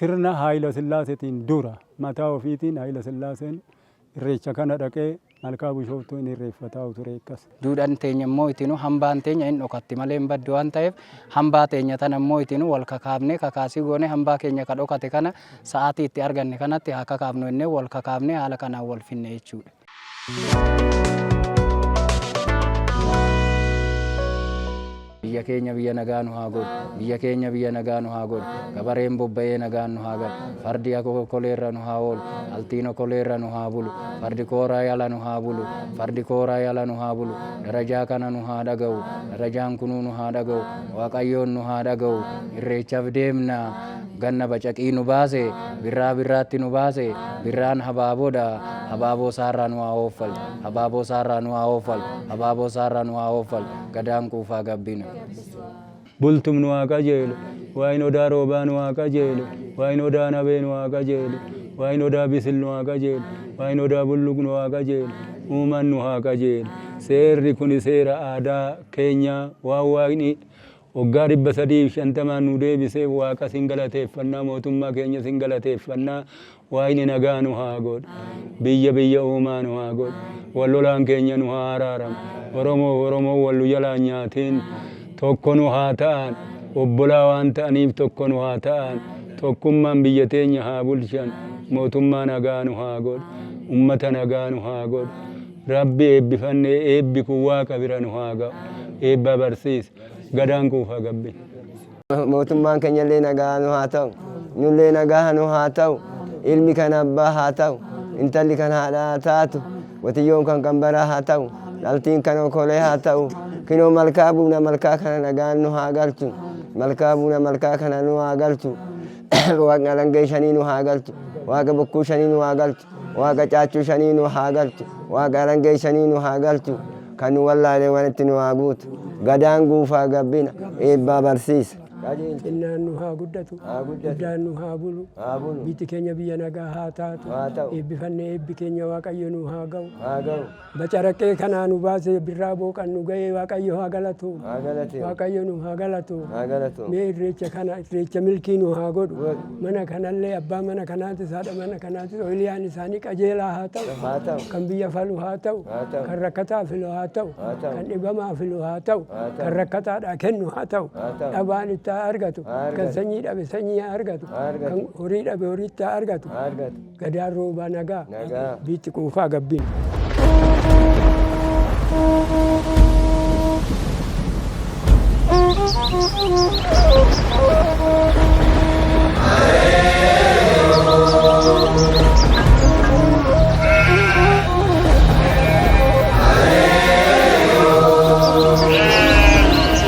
sirna Haayila Sillaaseetiin dura mataa ofiitiin Haayila Sillaaseen irreecha kana dhaqee malkaa Bishooftuu inni irreeffataa ture akkas. Duudhaan teenya immoo ittiin hambaan teenya hin dhokatti malee hin baddu waan ta'eef hambaa teenya tana immoo ittiin wal kakaafnee kakaasii goone hambaa keenya ka dhokate kana sa'aatii itti arganne kanatti haa kakaafnu innee wal kakaafnee haala kanaan wal finne jechuudha. Biyya keenya biyya nagaa nu haa godhu, biyya keenya biyya nagaa nu haa godhu, gabareen bobba'ee nagaan nu haa galu, fardi koleerra nu haa oolu, altiin koleerra nu haa bulu, fardi kooraa yala nu haa bulu, fardi kooraa yala nu haa bulu, darajaa kana nu haa dhaga'u, darajaan kunuu nu haa dhaga'u, waaqayyoon nu haa dhaga'u, irreechaaf deemna, ganna bacaqii nu baase, birraa birraatti nu baase, birraan habaaboodha, habaaboo saarraa nu haa ooffal, habaaboo saarraa nu haa ooffal, habaaboo saarraa nu haa ooffal, gadaan quufaa gabbina. Bultum nu haa qajeelu, waa'in odaa roobaa nu haa qajeelu, waa'in odaa nabee nu haa qajeelu, waa'in odaa bisil nu haa qajeelu, waa'in odaa bulluq nu haa qajeelu, uumaan nu haa qajeelu. Seerri kun seera aadaa keenyaa waan waaqni waggaa 350 nu deebisee waaqa sin galateeffannaa mootummaa keenya sin galateeffannaa waaqni nagaa nu haa godhu. Biyya uumaa nu haa godhu. Wal lolaan keenya nu haa araaramu. Oromoo wal jalaa nyaatiin tokko nu haa ta'an, obbolaa waan ta'aniif tokko nu haa ta'an, tokkummaan biyya teenya haa bulchan, mootummaa nagaa nu haa godhu, ummata nagaa nu haa godhu. Rabbi eebbifannee eebbi kun waaqa bira nu haa ga'u, eebba barsiisa, gadaan quufaa gabbi. Mootummaan keenya illee nagaa nu haa ta'u, nullee nagaa nu haa ta'u, ilmi kan abbaa haa ta'u, intalli kan haadha haa taatu, watiyyoon kan qambaraa haa ta'u, dhaltiin kan okolee haa ta'u. Kinoo malkaa buuna malkaa kana nagaan nu haa galchu, malkaa buuna malkaa kana nu haa galchu, waaqa alangee shanii nu haa galchu, waaqa bokkuu shanii nu haa galchu, waaqa caachuu shanii nu haa galchu, waaqa alangee shanii nu haa galchu, kan nu wallaalee wanitti nu haa guutu, gadaan guufaa gabbina, eebbaa barsiisa. Innaan nu haa guddatu, guddaan nu haa bulu, biyyi keenya biyya nagaa haa taatu, eebbifannee eebbi keenya waaqayyo nu haa ga'u. Bacaraqqee kanaa nu baase birraa booqan nu ga'ee waaqayyo haa galatu, waaqayyo nu haa galatu. Mee irreecha kana irreecha milkii nu haa godhu, mana kanallee abbaa mana kanaatis haadha mana kanaatis ooliyaan isaanii qajeelaa haa ta'u, kan biyya falu haa ta'u, kan rakkataa filu haa ta'u, kan dhibamaa filu haa ta'u, kan rakkataadhaa kennu haa ta'u, dhabaan itti argatu, kan sanyii dhabe sanyii argatu, kan horii dhabe horiitti argatu, gadaan roobaa nagaa, biitti quufaa gabbina.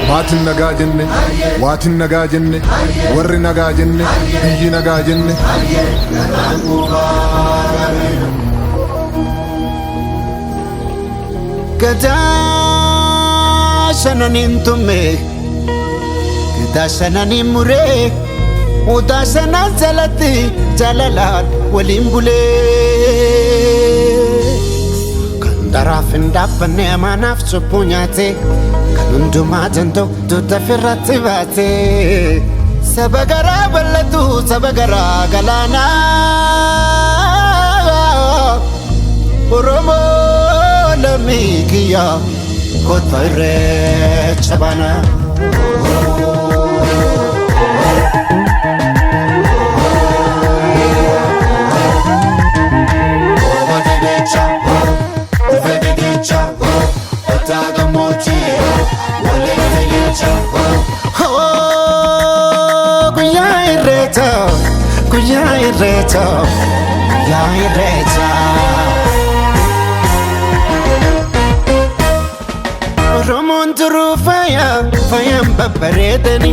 Maatiin nagaa jenne, waatiin nagaa jenne, warri nagaa jenne, biyyi nagaa jenne. Gadaa shananiin tumme, gadaa shananiin muree, udaa shanaan jalatti jaalalaan waliin bulee. Kan daraaf hin dhaabbanne amaanaaf cubbuu nyaate. Hundumaa danda'u tuuta firratti baate saba garaa bal'atu saba garaa galaanaa Oromoo lammii kiyya kotba irreecha baanaa. Guyyaa irreecha Oromoon turuu faayaan babbareedani,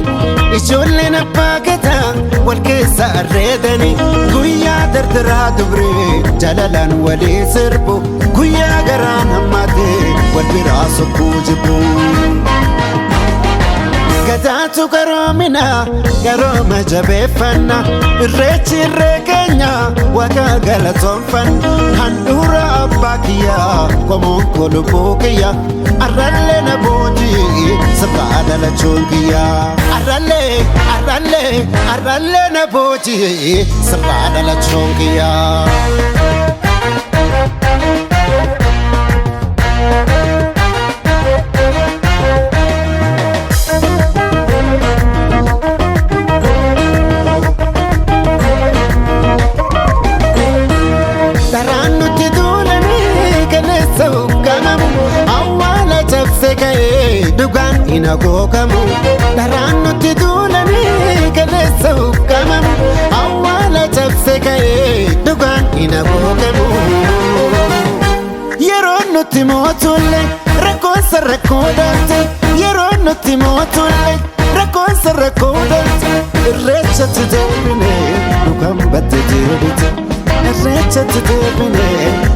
ijoolleen abbaa gadaa wal keessa arreedani, guyyaa dardaraa dubree jaalalaan walii sirbu, guyyaa garaan hammaatee wal biraa sokkuu jibbu. Gadaatu garoomina garooma jabeeffanna irreechi irree keenya waaqa galatoonfanna handhuura abbaa kiyyaa qomoon kolubbuu kiyya arrallee na boojii sirraa dhalachuun kiyyaa arrallee na boojii sirraa dhalachuun kiyyaa. Dugaan ina googamu daraan nuti duulanii galeessa uggamamu awwaala cabse ka'ee dugaan ina googamu yeroo nuti mootulle rakkoonsa rakkoo dhalte yeroo nuti mootulle rakkoonsa rakkoo dhalte irreechatti deebine dugaan batte deebite irreechatti deebine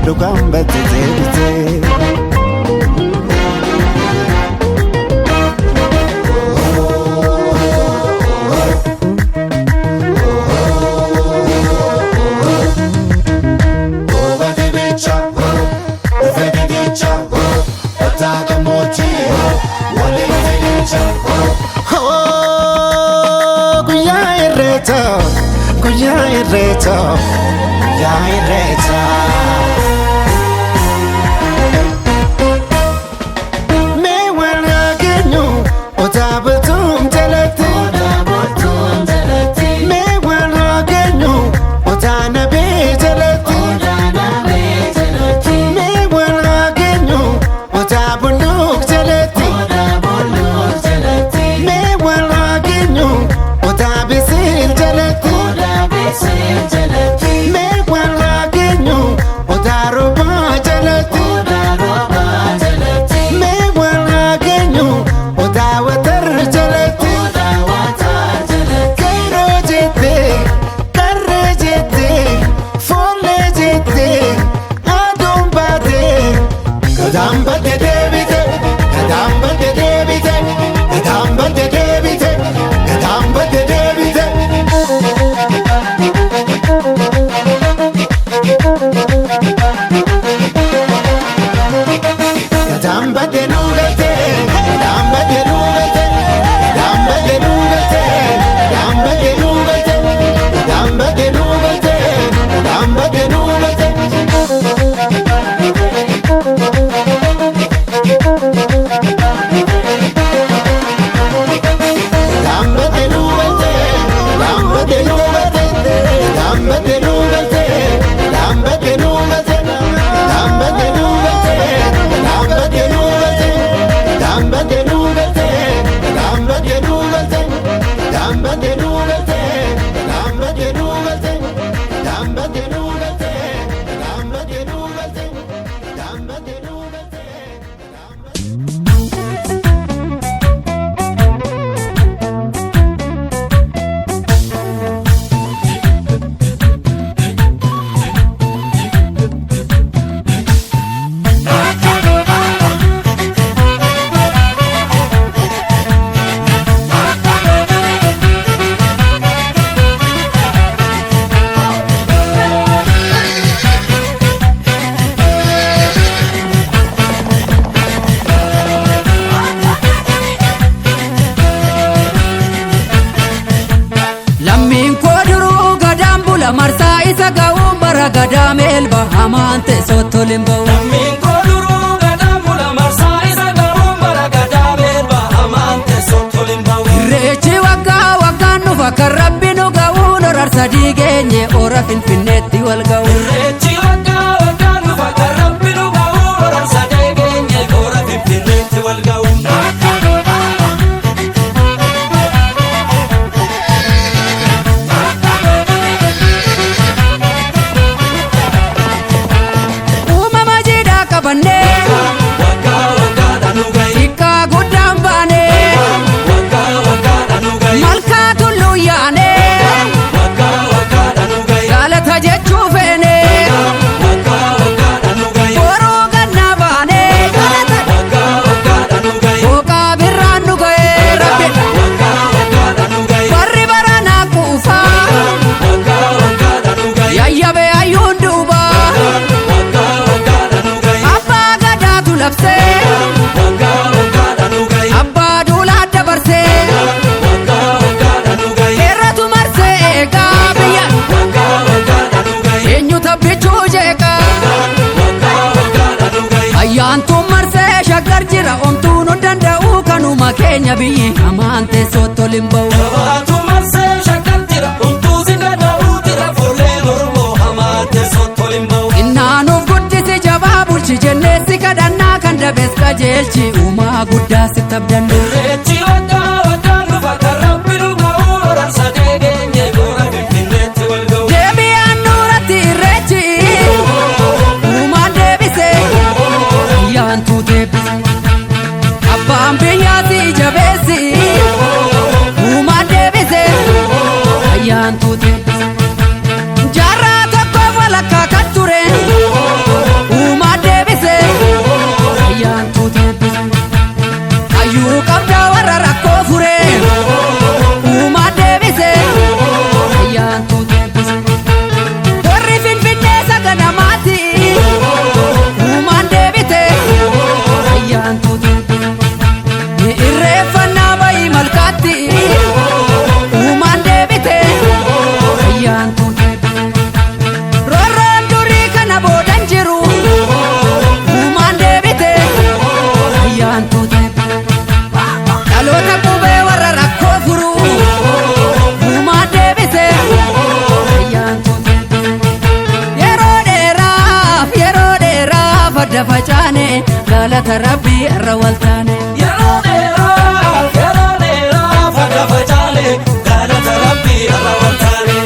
dugaan batte deebite. Me wala genyu otabatum telati me wala genyu otana be telati me wala genyu otabunduk telati me wala genyu otabisil telati me wala genyu otaroba telati me wala genyu otawatar telati kairo jete karre jete folle jete adumbate kadambate debite kadambate debite kadambate debite kadambate debite. Kadambate nugate, kadambate nugate, kadambate nugate, kadambate nugate, kadambate nugate, kadambate nugate. Kadambate nugate, kadambate nugate, kadambate nugate, kadambate nugate, kadambate nugate. Marsaa isa ga'uun bara gadaa meelba hamaan teessootti ol hin ba'u. Lammiin koo duruu gadaa mula marsaa isa ga'uun bara gadaa meelba hamaan teessootti ol hin ba'u. Irreechi waggaa waggaan dhufa kan rabbi nu ga'uun horar sadii geenye ora finfinneetti wal ga'u. Irreechi waggaa waggaan dhufa kan rabbi nu ga'uun horar sadii geenye ora finfinneetti wal ga'u. Sikka guddaan baane malkaa tulluu yaane galata jechuu feene Orma keenya biyyi hamaan teessootti ol hin ba'u. Jabaatu marsee shakkantira humtuu si gada'uutira fuulleen Oromoo hamaan teessootti ol hin ba'u. Innaanuuf guddisi jabaa bulchi jenneessi kadhannaa kan dabees qajeelchi uumaa guddaa sitti abdannu. Irreechi waggaa waggaan dhufa kan rabbi nu ga'u orarsa deegeenye goora finfinneetti wal ga'u. Deebi'aan nuuratti irreechi uumaan deebise ayyaantuu deebise. Abbaan biyyaatti jabeessi uumaan deebise ayyaantuu deebise. Jaarraa tokkoof walakkaa kan ture uumaan deebise ayyaantuu deebise. Hayyuu qabdaa warra rakkoo fure uumaan deebise ayyaantuu deebise. Warri finfinnee saganamaatti uumaan deebite ayyaantuu deebise. Irreeffannaa bayii malkaatti uumaan deebite ayyaantuu deebite. Roorroon durii kana boodan jiru uumaan deebite ayyaantuu deebite. Dhaloota qubee warra rakkoo furu uumaan deebise ayyaantuu deebite. Yeroo dheeraaf adda facaane galata rabbii irra waltaane. Yeroo dheeraaf adda facaane galata rabbii irra waltaane.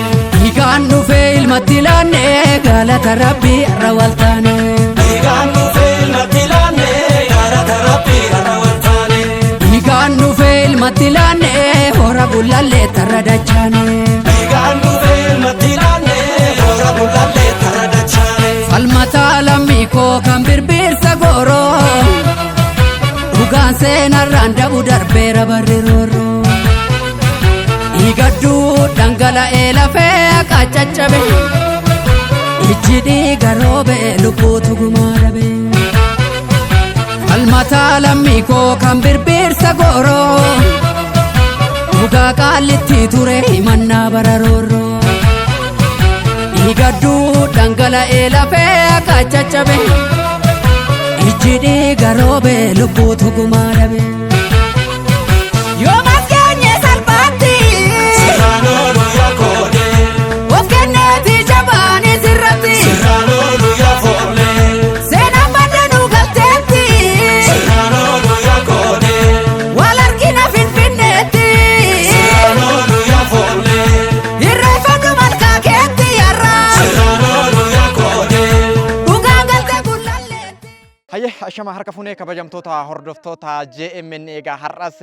Dhiigaan dhufee ilmatti laanne galata rabbii irra waltaane. Dhiigaan dhufee ilmatti laanne galata rabbii irra waltaane. Dhiigaan dhufee ilmatti laanne hora gullallee tarra dachaane. Dhiigaan dhufee ilmatti laanne hora gullallee tarra dachaane. Falmataa lammii koo kan birbirsa gooroo dhugaan seenarraan dhabu darbeera barri roorroo. Dhiigadduu dhangala'ee lafee qaccaccabe ijji dhiiga roobee lubbuutu gumaa dhabe. Falmataa lammii koo kan birbirsa gooroo dhugaa qaallitti ture himannaa bara roorroo. Dhiigadduu dhangala'ee lafee qaccaccabe ijji dhiiga roobee lubbuutu gumaa dhabe. Yoo maskeenye salphaatti Sirraan oolu yaa koodee. of kenneeti jabaanii sirratti Sirraan oolu yaa foollee. seenaan baddanuu galteetti Sirraan oolu yaa koodee. wal argina finfinneetti Sirraan oolu yaa foollee. irreeffadhu malkaa keetti yarraa Sirraan oolu yaa koodee. dhugaan galte gullalleetti. Hayyee ashama harka funee kabajamtoota hordoftoota JMN egaa har'as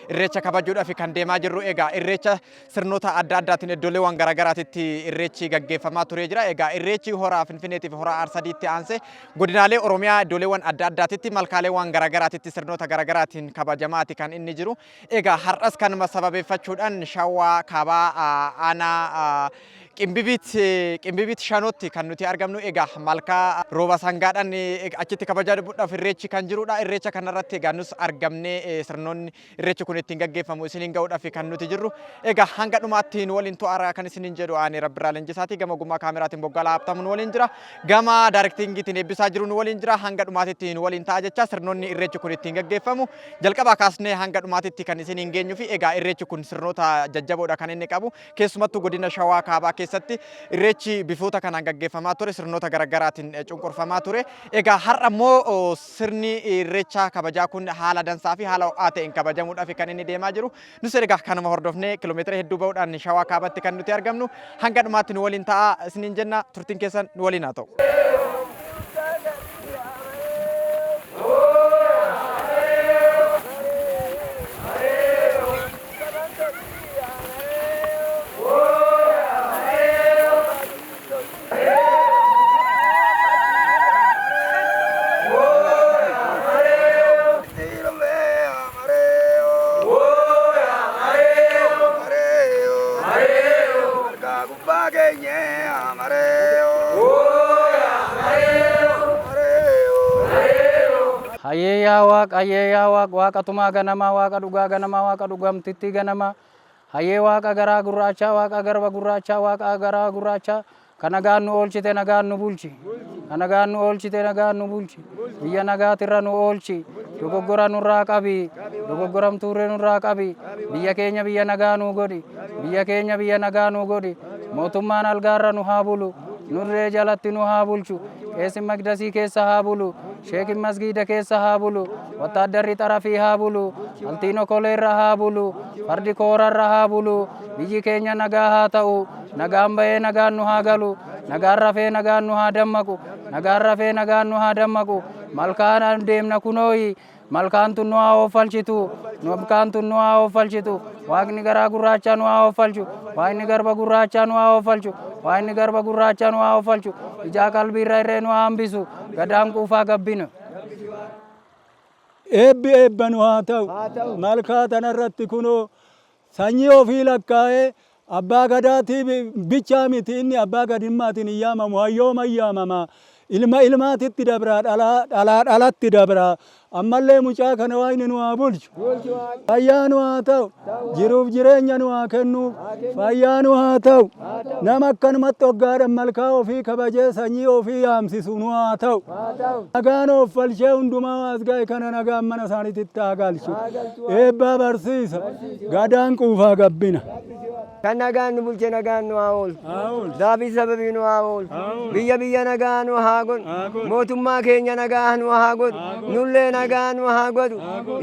irreecha kabajuudhaaf kan deemaa jirru egaa irreecha sirnoota adda addaatiin iddoleewwan garaagaraatitti irreechi gaggeeffamaa turee jira. Egaa irreechi hora Finfinneetiif hora Arsadiitti aansee godinaalee Oromiyaa iddoleewwan adda addaatitti malkaaleewwan garaagaraatitti sirnoota garaagaraatiin kabajamaati kan inni jiru. Egaa har'as kanuma sababeeffachuudhaan Shawaa Kaabaa aanaa Qimbibiit Shanootti kan nuti argamnu egaa malkaa rooba sangaadhaan achitti kabajamuudhaaf irreechi kan jirudha. Irreecha kanarratti egaa nus argamnee sirnoonni irreechi kun ittiin gaggeeffamu isiniin ga'uudhaaf kan nuti jirru. Egaa hanga dhumaatti nu waliin to'ara kan isiniin jedhu ani Rabbirraa Leenjisaati. Gama ogummaa kaameraatiin Boggaalaa Habtamu nu waliin jira. Gama daarektiingiitiin eebbisaa jiru nu waliin jira. Hanga dhumaatitti nu waliin ta'a jecha sirnoonni irreechi kun ittiin gaggeeffamu jalqabaa kaasnee hanga dhumaatitti kan isiniin geenyu fi egaa irreechi kun sirnoota jajjaboodha kan inni qabu. Keessumattuu godina Shawaa Kaabaa keessatti irreechi bifoota kanaan gaggeeffamaa ture sirnoota garaagaraatiin cunqurfamaa ture. Egaa har'a immoo sirni irreecha kabajaa kun haala dansaa fi haala ho'aa ta'een kabajamuudhaaf kan inni deemaa jiru. Nus egaa kanuma hordofnee kiiloomeetira hedduu ba'uudhaan Shawaa Kaabaatti kan nuti argamnu. Hanga dhumaatti nu waliin ta'a isiniin jenna. Turtiin keessan nu waliin haa ta'u. Hayyee yaa waaqa tumaa ganamaa waaqa dhugaa ganamaa waaqa dhugamtitti ganamaa hayyee waaqa garaa gurraachaa waaqa garba gurraachaa waaqa garaa gurraachaa kan nagaan nu oolchite nagaan nu bulchi kan nagaan nu oolchite nagaan nu bulchi biyya nagaatirra nu oolchi dogoggora nurraa qabi dogoggoramtuurre nurraa qabi biyya keenya biyya nagaa nuu godhi biyya keenya biyya nagaa nuu godhi mootummaan algaarra nu haa bulu nurree jalatti nu haa bulchu qeessi maqdasii keessa haa bulu sheekin masgiida keessa haa bulu wattaaddarri xarafii haa bulu altiino koleerra haa bulu fardi koorarra haa bulu biyyi keenya nagaa haa ta'u nagaan bahee nagaan nu haa galu nagaan rafee nagaan nu haa dammaqu nagaan rafee nagaan nu haa dammaqu malkaan deemna kunooyi malkaan tun nu haa oofalchitu malkaan tun nu haa oofalchitu waaqni garaa gurraachaa nu haa oofalchu waaqni garba gurraachaa nu haa oofalchu waaqni garba gurraachaa nu haa oofalchu ijaa qalbiirra irree nu haa hambisu gadaan quufaa gabbina. Eebbi eebba nu haa ta'u malkaa tanarratti kunoo sanyii ofii lakkaa'ee abbaa gadaatii bichaa miti inni abbaa gadimmaatiin hin yaamamu hayyooma hin yaamama ilma ilmaatitti dabraa dhalaa dhalatti dabraa ammallee mucaa kana waaqni nu haa bulchu fayyaa nu haa ta'u jiruuf jireenya nu haa kennuuf fayyaa nu haa ta'u nama akkanumatti hoggaadhan malkaa ofii kabajee sanyii ofii yaamsisu nu haa ta'u nagaan oofalchee hundumaa as ga'e kana nagaan mana isaaniitti haa galchu eebbaa barsiisa gadaan quufaa gabbina. Kan nagaan nu bulche nagaan nu haa oolu. Daabii sababii nu haa oolu. Biyya biyya nagaa nu haa godhu. Mootummaa keenya nagaa nu haa godhu. Nullee nagaa nu haa godhu.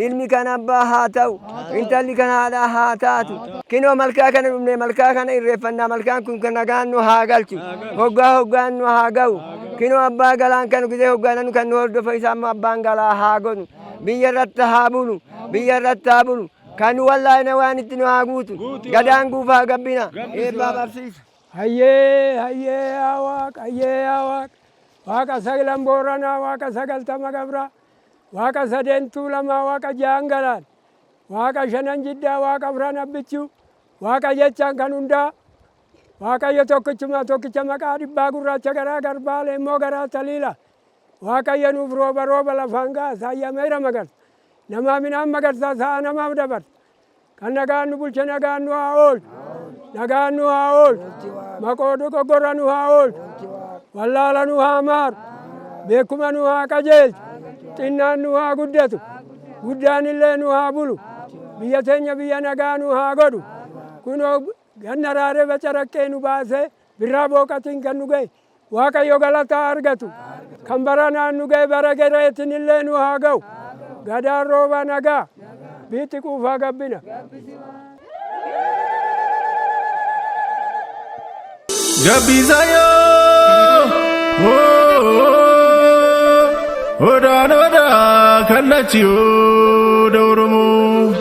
Ilmi kan abbaa haa ta'u. Intalli kan haadhaa haa taatu. Kinoo malkaa kana dhumne malkaa kana irreeffannaa malkaan kun kan nagaan nu haa galchu. Hoggaa hoggaan nu haa ga'u. Kinoo abbaa galaan kan gidee hoggaananu kan nu hordofa isaa amma abbaan galaa haa godhu. Biyya irratti haa bulu. Biyya irratti haa bulu. Kan wallahi waan itti nu haa guutu gadaan guufaa gabbina eebbaa barsiisa. Hayyee yaa waaqa sagalan booranaa waaqa sagaltama gabraa waaqa sadeentuu lamaa waaqa jaan galaan waaqa shanan jiddaa waaqa afran abbichuu waaqa jechaan kan hundaa waaqayyo tokkicha maqaa dhibbaa gurraacha garaa garbaalee immoo garaa taliila waaqayyo nuuf rooba lafaan gaasa ayyameera magarsa. Namaa minaan magarsaa sa'a namaaf dabarsa. Kan nagaan nu bulche nagaan nu haa oolchu. Nagaan nu haa oolchu. Maqoo dogoggora nu haa oolchu. Wallaala nu haa maaru. Beekuma nu haa qajeelchu. Xinnaan nu haa guddatu. Guddaan illee nu haa bulu. Biyya teenya biyya nagaa nu haa godhu. Kunoo ganna raaree bacaraqqee nu baasee birraa booqatiin kan nu ga'e. Waaqayyo galataa argatu. Kan baranaan nu ga'e bara gereetiin illee nu haa ga'u. Gadaan rooba nagaa biitti quufaa gabbina. Gabbisayo odaan odaa kallachi oda Oromoo.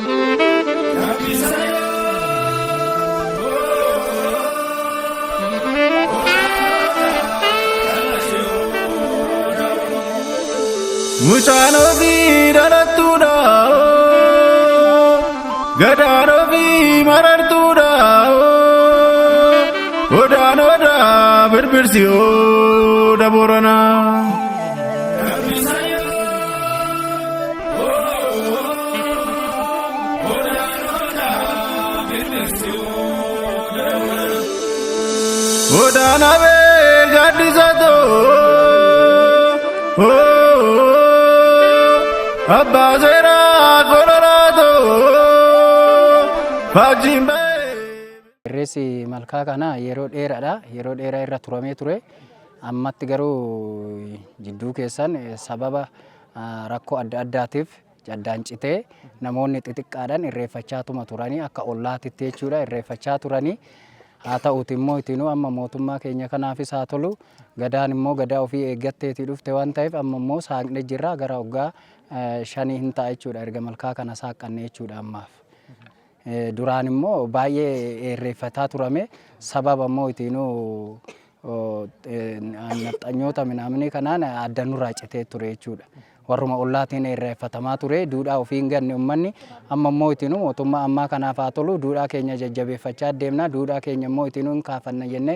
Mucaan ofii dhalattuudha gadaan ofii marartuudha odaan odaa birbirsi oda Booranaa. Odaan abee gaaddisa Abbaa seeraa kololaatoo faajjimbe. Irreessi malkaa kana yeroo dheeraadha. Yeroo dheeraa irra turamee ture. Ammatti garuu jidduu keessan sababa rakkoo adda addaatiif jaddaan citee namoonni xixiqqaadhaan irreeffachaa turanii akka ollaatitti jechuudha irreeffachaa turanii. Haa ta'uuti immoo itinuu amma mootummaa keenya kanaafis haa tolu gadaan immoo gadaa ofii eeggatteetii dhufte waan ta'eef amma immoo saaqnee jirra gara waggaa 5 hin ta'a jechuudha erga malkaa kana saaqannee jechuudha ammaaf. Duraan immoo baay'ee irreeffataa turame sababa immoo itinuu naxxanyoota minaamni kanaan adda nurraa citee ture jechuudha. Warruma ollaatiin irreeffatamaa ture duudhaa ofii hin ganne uummanni amma immoo itinuu mootummaa ammaa kanaaf haa tolu duudhaa keenya jajjabeeffachaa deemna duudhaa keenya immoo itinuu hin kaafanna jennee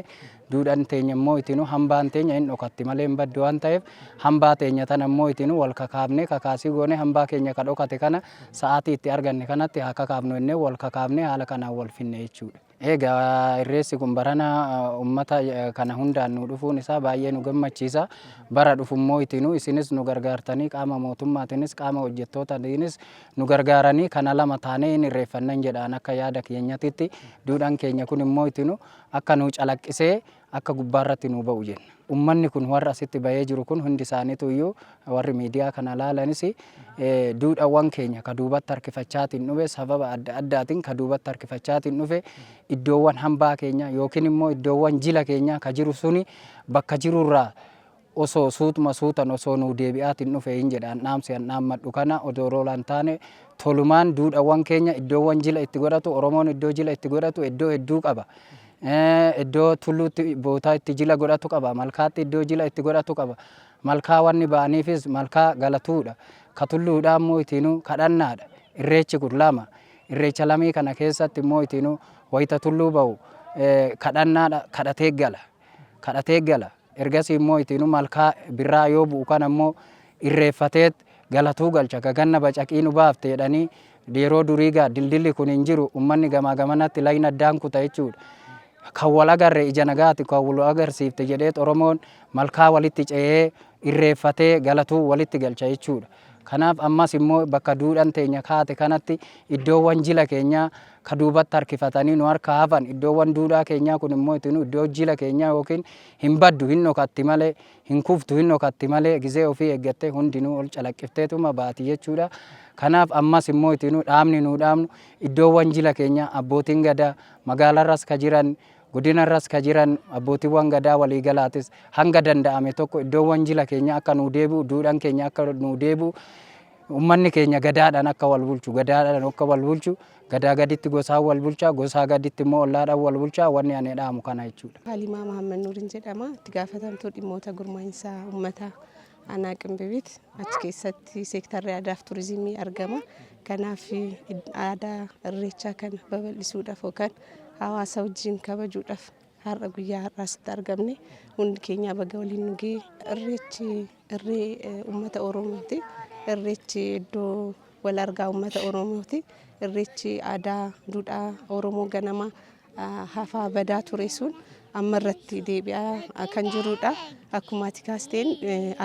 duudhaan teenya immoo itinuu hambaan teenya hin dhokatti malee hin baddu waan ta'eef hambaa teenya tana immoo itinuu wal kakaafnee kakaasii goone hambaa keenya ka dhokate kana sa'aatii itti arganne kanatti haa kakaafnu jennee wal kakaafnee haala kanaan wal finne jechuudha. Egaa irreessi kun barana uummata kana hundaan nu dhufuun isaa baay'ee nu gammachiisa. Bara dhufummoo itinuu isinis nu gargaartanii qaama mootummaatiinis qaama hojjettootatiinis nu gargaaranii kana lama taanee hin irreeffannan jedhaan akka yaada keenyatitti duudhaan keenya kun immoo itinuu akka nu calaqqisee akka gubbaarratti nu ba'u jenna. Uummanni kun warra asitti bahee jiru kun hundi isaaniitu iyyuu warri miidiyaa kana laalanis duudhaawwan keenya ka duubatti harkifachaatiin dhufe sababa adda addaatiin ka duubatti harkifachaatiin dhufe iddoowwan hambaa keenya yookiin immoo iddoowwan jila keenya ka jiru suni bakka jirurraa osoo suutuma suutan osoo nu deebi'aatiin dhufe hin jedhaan dhaamsi an dhaammadhu kana odoo roolaan taane tolumaan duudhaawwan keenya iddoowwan jila itti godhatu Oromoon iddoo jila itti godhatu iddoo hedduu qaba. Iddoo tulluutti bootaa itti jila godhatu qaba. Malkaatti iddoo jila itti godhatu qaba. Malkaa wanni ba'aniifis malkaa galatuudha. Ka tulluudhaa immoo itinuu kadhannaadha. Irreechi kun lama. Irreecha lamii kana keessatti immoo itinuu wayita tulluu ba'u kadhannaadha. Kadhatee gala. Kadhatee gala. Ergasii immoo itinuu malkaa birraa yoo bu'u kana immoo irreeffateet galatuu galcha. Gaganna bacaqii nu baafte jedhanii yeroo durii gaa dildilli kun hin jiru uummanni gamaa gamanatti layna addaan kuta jechuudha. Kan wal agarre ija nagaati kan wal agarsiifte jedhee Oromoon malkaa walitti ce'ee irreeffatee galatuu walitti galcha jechuudha. Kanaaf ammas immoo bakka duudhaan teenya kaate kanatti iddoowwan jila keenyaa ka duubatti harkifatanii nu harka hafan iddoowwan duudhaa keenyaa kun immoo itinuu iddoo jila keenyaa yookiin hin baddu hin dhokatti malee hin kuftu hin dhokatti malee gizee ofii eeggattee hundinuu ol calaqqifteetuma baati jechuudha. Kanaaf ammas immoo itinuu dhaamni nu dhaamnu iddoowwan jila keenyaa abbootiin gadaa magaalarras ka jiran godinarras ka jiran abbootiiwwan gadaa waliigalaatis hanga danda'ame tokko iddoowwan jila keenya akka nu deebi'u duudhaan keenya akka nu deebi'u uummanni keenya gadaadhaan akka wal bulchu gadaadhaan akka wal bulchu gadaa gaditti gosaa wal bulchaa gosaa gaditti immoo ollaadhaan wal bulchaa wanni ani dhaamu kana jechuudha. Haalimaa Mahammad Nuuriin jedhama. Itti gaafatamtuu dhimmoota gurmaa'insaa uummataa aanaa Qimbibiiti. Achi keessatti seektarri aadaa fi turizimii argama. Kanaaf aadaa irreechaa kana babal'isuudhaaf yookaan hawaasa wajjin kabajuudhaaf har'a guyyaa har'aasitti argamne hundi keenya baga waliin nu ga'e. Irreechi irree uummata Oromooti. Irreechi iddoo wal argaa uummata Oromooti. Irreechi aadaa duudhaa Oromoo ganama hafaa badaa ture sun amma irratti deebi'aa kan jirudha. Akkuma ati kaasteen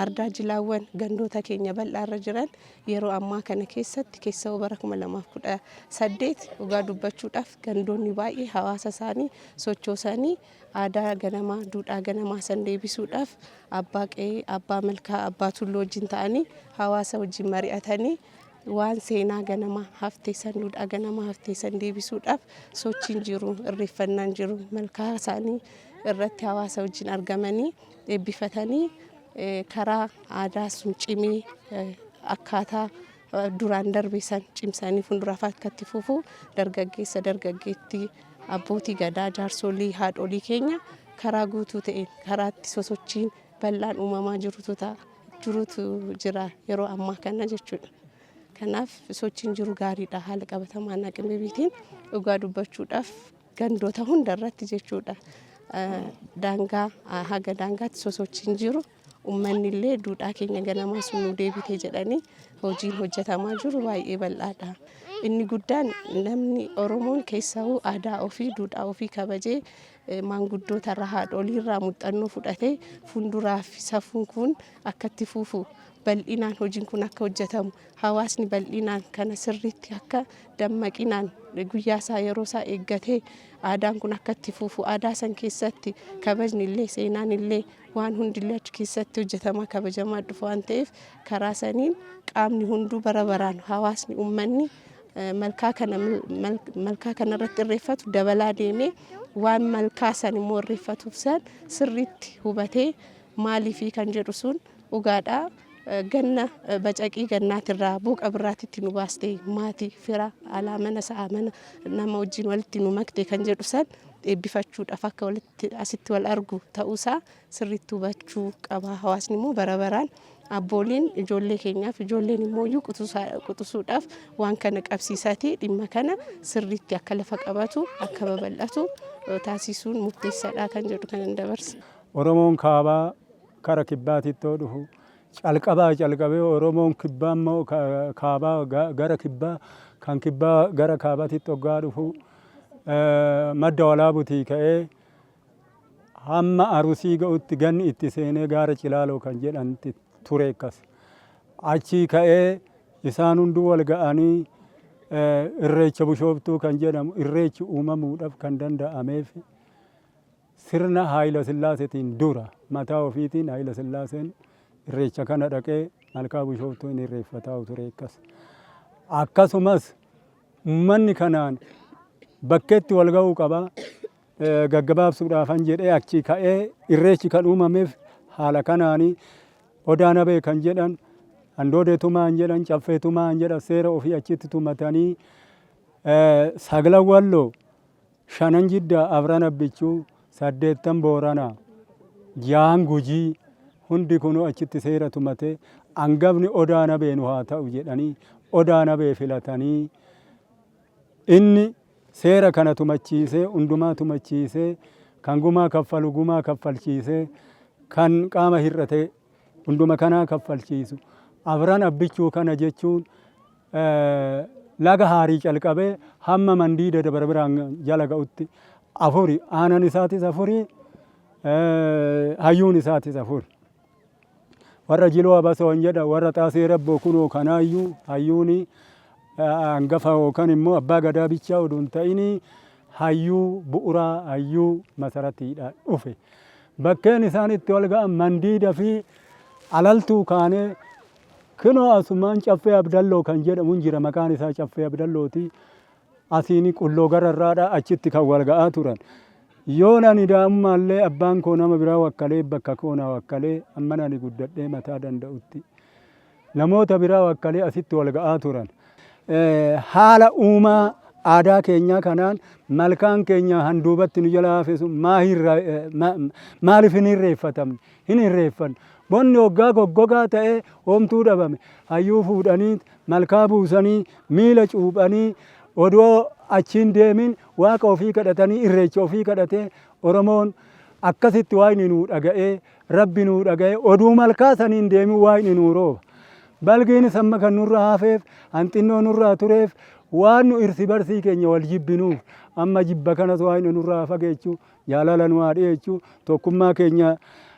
ardaa jilaawwan gandoota keenya bal'aarra jiran yeroo ammaa kana keessatti keessaa bara 2018 dhugaa dubbachuudhaaf gandoonni baay'ee hawaasa isaanii sochoosanii aadaa ganamaa duudhaa ganamaa san deebisuudhaaf abbaa qe'ee abbaa malkaa abbaa tulluu wajjin ta'anii hawaasa wajjin mari'atanii waan seenaa ganamaa hafteessan duudhaa ganamaa hafteessan deebisuudhaaf sochiin jiru irreeffannaan jiru malkaa isaanii irratti hawaasa wajjin argamanii eebbifatanii karaa aadaa sun cimee akkaataa duraan darbe san cimsanii fuulduraaf akka itti fufu dargaggeessa dargaggeettii abbootii gadaa jaarsolii haadholii keenya karaa guutuu ta'een karaatti sosochiin bal'aan uumamaa jirutu jira yeroo ammaa kana jechuudha. Kanaaf sochiin jiru gaariidha haala qabatamaa aanaa Qimbibiitiin dhugaa dubbachuudhaaf gandoota hundarratti jechuudha. Daangaa haga daangaatti sosochiin jiru uummanni illee duudhaa keenya ganamaa sun nu deebite jedhanii hojiin hojjetamaa jiru baay'ee bal'aadha. Inni guddaan namni Oromoon keessawuu aadaa ofii duudhaa ofii kabajee maanguddoota irraa haadholii irraa muuxannoo fudhatee fuulduraaf safuun kun akka itti fufu bal'inaan hojiin kun akka hojjetamu hawaasni bal'inaan kana sirriitti akka dammaqinaan guyyaa isaa yeroo isaa eeggatee aadaan kun akka itti fufu aadaa san keessatti kabajni illee seenaan illee waan hundillee achi keessatti hojjetamaa kabajamaa dhufu waan ta'eef karaa saniin qaamni hunduu bara baraan hawaasni uummanni malkaa kana irratti irreeffatu dabalaa deemee waan malkaa san immoo irreeffatuuf san sirriitti hubatee maaliifii kan jedhu sun dhugaadhaa. Ganna bacaqii gannaatirraa buuqa birraatitti nu baaste maatii fira alaa mana sa'a mana nama wajjin walitti nu makte kan jedhu san eebbifachuudhaaf akka walitti asitti wal argu ta'uusaa sirriitti hubachuu qaba. Hawaasni immoo bara baraan abbooliin ijoollee keenyaaf ijoolleen immoo quxisuudhaaf waan kana qabsiisatee dhimma kana sirriitti akka lafa qabatu akka babal'atu taasisuun murteessaadha kan jedhu kan dabarsa. Oromoon kaabaa kara kibbaatitti dhufu. Calqabee Oromoon kibbaa immoo kaabaa gara kibbaa kan kibbaa gara kaabaatitti hoggaa dhufu madda walaabutii ka'ee hamma arusii ga'utti ganni itti seenee gaara Cilaaloo kan jedhanti ture akkas. Achii ka'ee isaan hunduu wal ga'anii irreecha Bishooftuu kan jedhamu irreechi uumamuudhaaf kan danda'ameef sirna Haayila Sillaaseetiin dura mataa ofiitiin Haayila Sillaaseen irreecha kana dhaqee malkaa Bishooftuu inni irreeffataa ture akkas. Akkasumas uummanni kanaan bakkeetti wal ga'uu qaba gaggabaabsuudhaafan jedhee achii ka'ee irreechi kan uumameef haala kanaanii odaa nabee kan jedhan handoodee tumaan jedhan caffee tumaan jedhan seera ofii achitti tumatanii saglan walloo shanan jiddaa afran abbichuu 8 booranaa 6 gujii hundi kunuu achitti seera tumate hangafni odaa nabee nu haa ta'u jedhanii odaa nabee filatanii inni seera kana tumachiisee hundumaa tumachiisee kan gumaa kaffalu gumaa kaffalchiisee kan qaama hir'ate hunduma kanaa kaffalchiisu. Afran abbichuu kana jechuun laga haarii calqabee hamma mandiida dabara biraan jala ga'utti afuri aanan isaatis afuri hayyuun isaatis afuri. Warra Jiloo Abasoon jedha warra Xaasee Rabboo kunoo kanaayyuu hayyuuni hangafa yookaan immoo abbaa gadaa bichaa oduu hin ta'ini hayyuu bu'uuraa hayyuu masaratiidha dhufe. Bakkeen isaan itti wal ga'an mandiida fi alaltuu kaanee kunoo asumaan caffee abdalloo kan jedhamu jira maqaan isaa caffee abdallooti. Asiini qulloo gararraadha achitti kan wal ga'aa turan. Yoo nani daa'ummaallee abbaan koo nama biraa wakkalee bakka koo na wakkalee amma nani guddadhee mataa danda'utti namoota biraa wakkalee asitti wal ga'aa turan. Haala uumaa aadaa keenyaa kanaan malkaan keenya handuubatti nu jala hafesu maaliif hin irreeffatamne hin irreeffanne. Bonni hoggaa goggogaa ta'ee homtuu dhabame hayyuu fuudhanii malkaa buusanii miila cuuphanii odoo achiin deemin waaqa ofii kadhatanii irreecha ofii kadhatee Oromoon akkasitti waaqni nuu dhaga'ee rabbi nuu dhaga'ee oduu malkaa saniin deemin waaqni nuu rooba. Balgiin samma kan nurra hafeef hanxinnoo nurraa tureef waan nu irsi barsii keenya wal jibbinuuf amma jibba kanas waaqni nurraa fageechuu jaalala nu haa dhiyeechuu tokkummaa keenya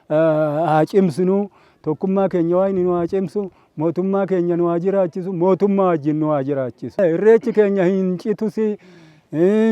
haa cimsinu tokkummaa keenya waaqni nu haa cimsu mootummaa keenya nu haa jiraachisu mootummaa wajjin nu haa jiraachisu. Irreechi keenya hin citusi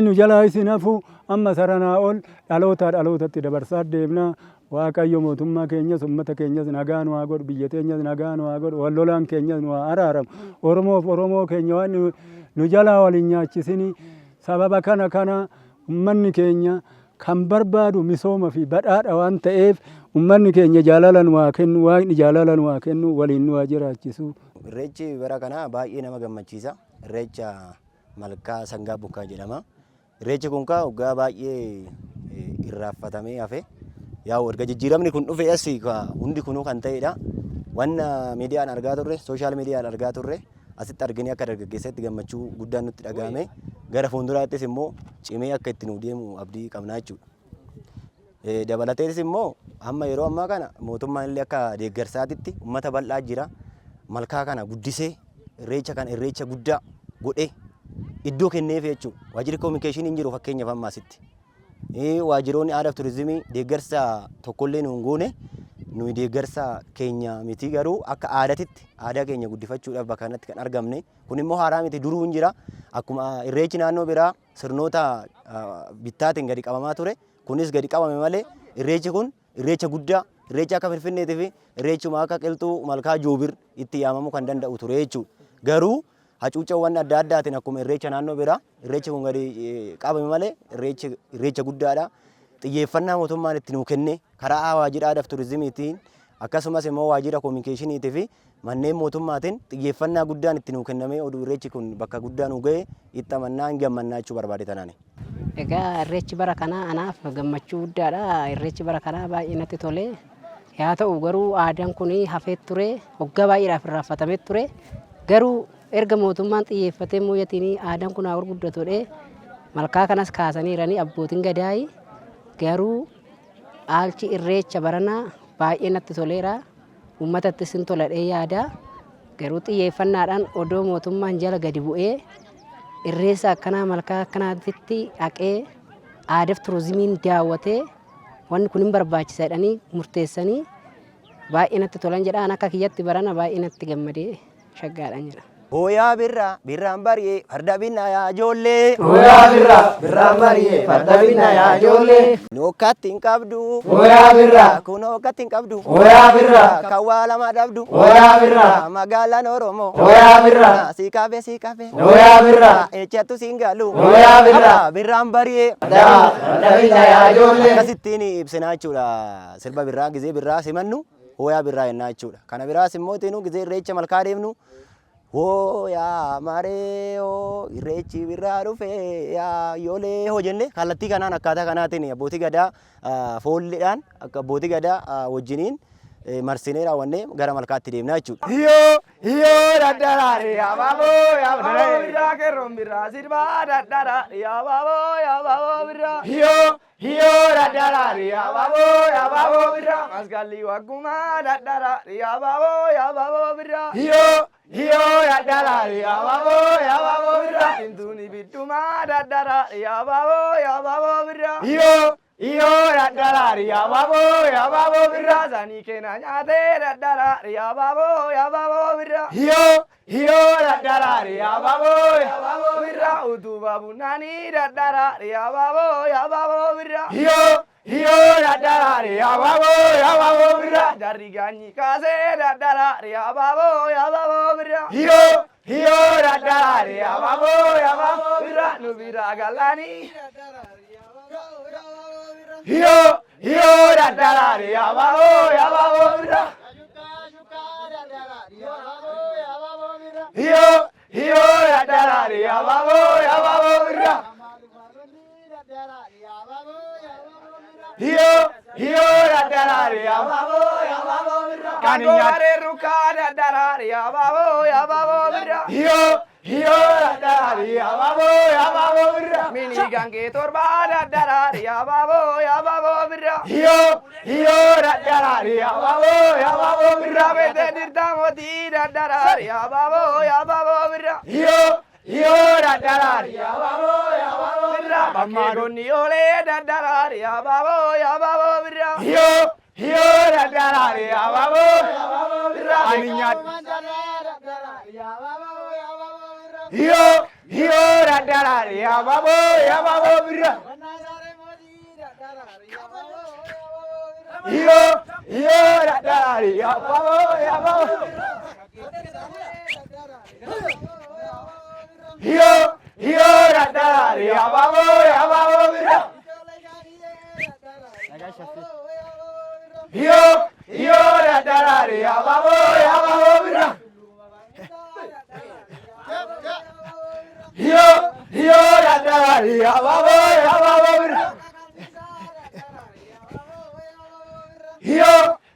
nu jalaa isin hafu amma saranaa ol dhalootaa dhalootatti dabarsaa deemna. Waaqayyo mootummaa keenyas uummata keenyas nagaa nu haa godhu biyya keenyas nagaa nu haa godhu wallolaan keenyas nu haa araaramu Oromoof Oromoo keenya waan nu jalaa waliin nyaachisini. Sababa kana uummanni keenya kan barbaadu misooma fi badhaadha waan ta'eef uummanni keenya jaalala nu haa kennu waaqni jaalala nu haa kennu waliin nu haa jiraachisu. Irreechi bara kana baay'ee nama gammachiisa. Irreecha malkaa sangaa bukkaa jedhama. Irreechi kun waggaa baay'ee irraanfatamee hafe. Yaa erga jijjiiramni kun dhufe as hundi kunuu kan ta'edha. Wanna miidiyaan argaa turre sooshaal miidiyaan argaa turre asitti arginee akka dargaggeessatti gammachuu guddaan nutti dhagahame gara fuulduraattis immoo cimee akka itti nu deemu abdii qabna jechuudha. Dabalateetis immoo amma yeroo ammaa kana mootummaan illee akka deeggarsaatitti uummata bal'aa jira. Malkaa kana guddisee irreecha kana irreecha guddaa godhee iddoo kenneef jechuudha. Waajjirri koominikeeshinii hin jiru fakkeenyaaf amma asitti. Waajjiroonni aadaa fi turizimii deeggarsa tokkollee nu hin goone nuyi deeggarsa keenya miti garuu akka aadaatitti aadaa keenya guddifachuudhaaf bakka kanatti kan argamne kun immoo haaraa miti duruu hin jira akkuma irreechi naannoo biraa sirnoota bittaatiin gadi qabamaa ture kunis gadi qabame malee irreechi kun irreecha guddaa irreecha akka Finfinneetii fi irreechuma akka qilxuu malkaa joobir itti yaamamuu kan danda'u ture jechuudha garuu hacuucawwan adda addaatiin akkuma irreecha naannoo biraa irreechi kun gadi qabame malee irreecha guddaadha. Xiyyeeffannaa mootummaan itti nuu kenne karaa waajjira aadaa fi turizimiitiin akkasumas immoo waajjira koominikeeshiniitii fi manneen mootummaatiin xiyyeeffannaa guddaan itti nuu kennamee oduu irreechi kun bakka guddaa nuu ga'e itti amannaa hin gammannaa jechuu barbaade tanaani. Egaa irreechi bara kanaa anaaf gammachuu guddaadha. Irreechi bara kanaa baay'ee natti tole. Haa ta'u garuu aadaan kun hafee ture waggaa baay'eedhaaf irraanfatamee ture garuu erga mootummaan xiyyeeffatee mooyyatiin aadaan kun haa gurguddatudha. Malkaa kanas kaasaniiranii abbootiin gadaayii garuu haalchi irreecha baranaa baay'ee natti toleera. Uummatattis hin toladhee yaada. Garuu xiyyeeffannaadhaan odoo mootummaan jala gadi bu'ee irreessa akkanaa malkaa akkanaatti haqee aadaaf turizimiin daawwatee wanni kun hin barbaachisa jedhanii murteessanii baay'ee natti tolan jedhaan akka kiyyatti barana baay'ee natti gammadee shaggaadhaan jedha. Hooyaa birraan bari'ee farda binnaa yaa ijoollee. Hooyaa birraan bari'ee farda binnaa yaa ijoollee. Nokkatti hin qabdu. Hooyaa birraa. Kun nokkatti hin qabdu. Hooyaa birraa. Kawwaa lama dhabdu. Hooyaa birraa. Magaalaan Oromoo. Hooyaa birraa. Sii qabe. Hooyaa birraa. Ejjattu siin galu. Hooyaa birraa. Birraan bari'ee. Farda binnaa yaa ijoollee. Akkasittiin ibsinaa jechuudha. Sirba birraa gizee birraa simannu hooyaa birraa jennaa jechuudha. Kana biraas immoo tiinuu gizee irreecha malkaa deemnu. Hooyaa mareeyoo irreechi birraa dhufee yaa yoolee hoo jenne kallattii kanaan akkaataa kanaatiin abbootii gadaa foolleedhaan akka abbootii gadaa wajjiniin marsinee raawwannee gara malkaatti deemnaa jechuudha. Hiyoo daddaraare yaababoo birraa kerroon birraa sirbaa daddaraare yaababoo birraa. Hiyoo daddaraare yaababoo birraa maskalli waggumaa daddaraare yaababoo birraa. Hiyoo daddaraare yaababoo birraa kintuuni biddumaa daddaraare yaababoo birraa. Hiyoo daddaraare yaababoo birraa sanii keena nyaatee daddaraare yaababoo birraa. Hiyoo daddaraare yaababoo birraa utuba bunnaanii daddaraare yaababoo birraa. Hiyoo daddaraare yaababoo birraa jarri gaanyi kaasee daddaraare yaababoo birraa. Hiyoo daddaraare yaababoo birraa nu biraa galaanii. Hiyoo daddaraare yaababoo birraa. Hiyoo daddaraare yaababoo birraa. Hiyoo daddaraare yaababoo birraa. Kaninya rukaa daddaraare yaababoo birraa. Hiyoo daddaraare yaababoo birraa. Mini gangee torbaa daddaraare yaababoo birraa. Hiyoo daddaraare yaababoo birraa. Beete dirtaa mootii daddaraare yaababoo birraa. Hiyoo daddaraare yaababoo birraa. Bammaadonni oolee daddaraare yaababoo birraa. Hiyoo daddaraare yaababoo birraa. Ani nyaadhu. Hiyoo daddaraare yaababoo birraa. Hiyoo daddaraare yaababoo. Hiyoo daddaraare yaababoo birraa. Hiyoo daddaraare yaababoo birraa. Hiyoo daddaraare yaababoo birraa.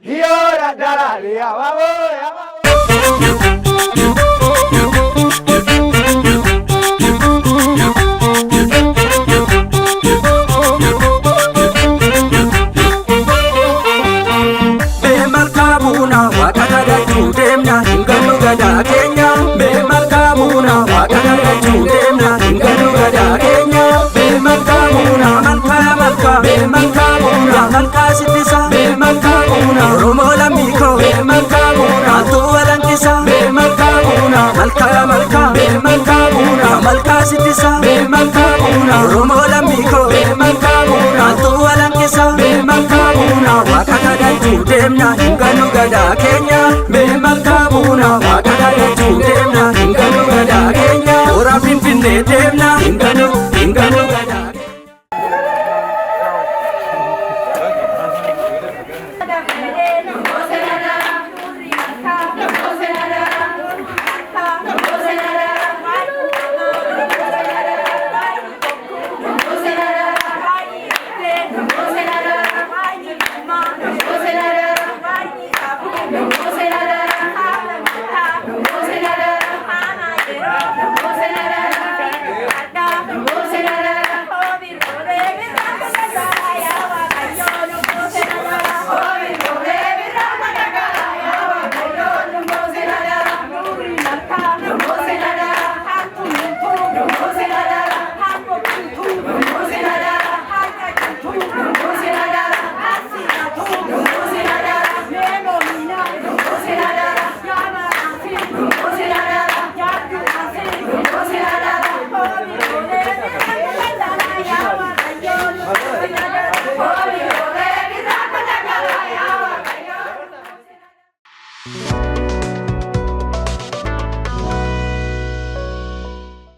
Hiyoo daddaraare yaababoo. Hãy subscribe cho kênh Ghiền Mì Gõ để không bỏ lỡ Thank you.